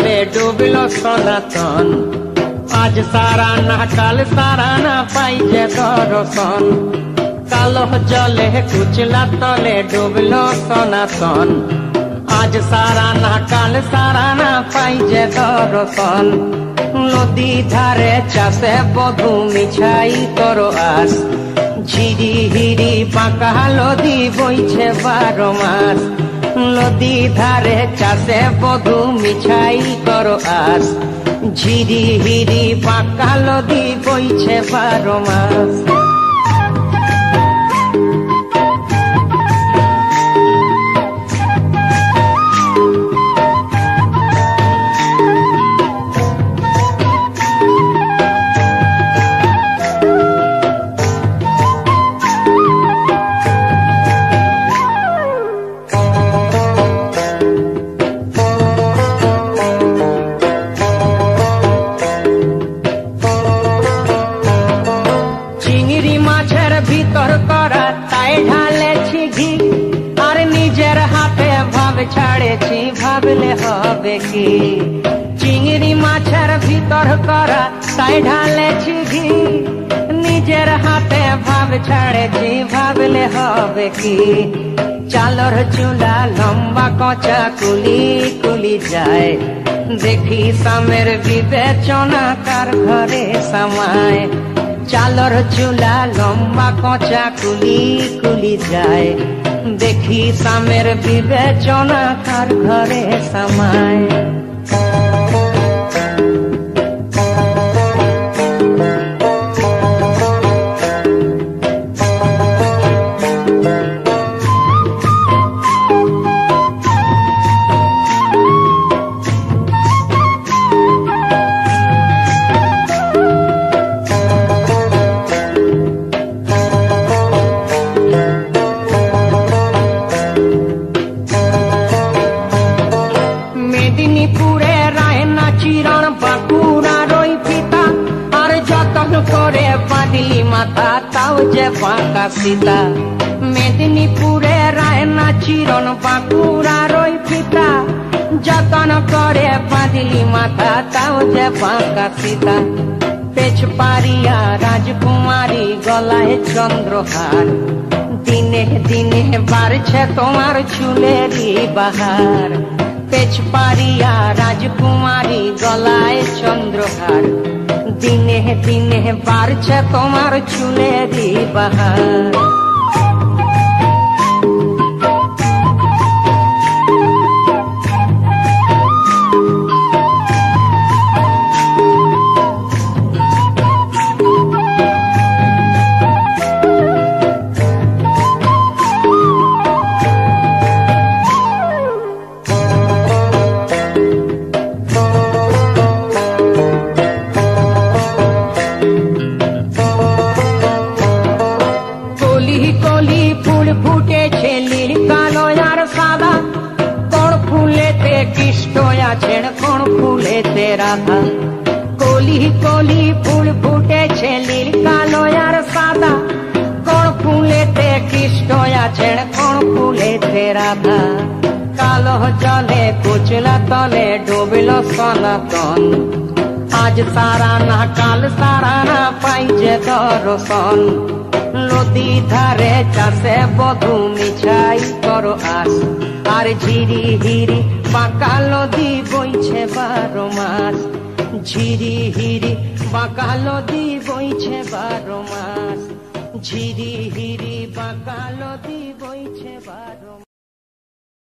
তলে ডুবল সনাতন। আজ সারা না কাল সারা না পাই যে দর্শন। কালো জলে কুচলা তলে ডুবল সনাতন। আজ সারা না কাল সারা না পাই যে দর্শন। নদী ধারে চাষে বধু মিছাই তোর আস। ঝিরি হিরি বাঁকা নদী বইছে 12 মাস। নদী ধারে চাষে বধু মিছাই তোর আস। ঝিরি হিরি বাঁকা নদী বইছে 12 মাস। ভিতর করা তাই ঢালেছি ঘি। আর নিজের হাতে ভাব ছাড়েছি ভাবলে হবে কি। চিংড়ি মাছের ভিতর করা তাই ঢালেছি ঘি। নিজের হাতে ভাব ছাড়েছি ভাবলে হবে কি। চালর চুলা লম্বা কচা কুলি কুলি যায়। দেখি সামের বিবেচনা কার ঘরে সামায়। চালর চুলা লম্বা কচা কুলি কুলি যায়। দেখি সামের বিবেচনা কার ঘরে সামায়। মেদিনীপুরে রায়না চিরণ বাঁকুড়ার ওই ফিতা। আর যতন করে বাঁধলি মাথা তাও যে বাঁকা সীতা। মেদিনীপুরে রায়না চিরণ বাঁকুড়ার ওই ফিতা। যতন করে বাঁধলি মাথা তাও যে বাঁকা সীতা। পেছ পারিয়া রাজকুমারী গলায় চন্দ্রহার। দিনে দিনে বাড়ছে তোমার চুলেরই বাহার। পেছ পারিয়া রাজকুমারী গলায় চন্দ্রহার। দিনে দিনে বাড়ছে তোমার চুলেরই বাহার। কলি ফুল ফুটেছে নীল কালো আর সাদা। কোন ফুলেতে কৃষ্ণ আছেন কোন ফুলেতে রাধা। কলি কলি ফুল ফুটেছে নীল কালো আর সাদা। কোন ফুলেতে কৃষ্ণ আছেন কোন ফুলেতে রাধা। কালো জলে কুচলা তলে ডুবল সনাতন। আজ সারা না কাল সারা না পাই যে দর্শন। নদী ধারে চাষে বধু মিছাই তোর আস। আর ঝিরি হিরি বাঁকা নদী বইছে 12 মাস। ঝিরি হিরি বাঁকা নদী বইছে 12 মাস। ঝিরি হিরি বাঁকা নদী বইছে 12 মাস।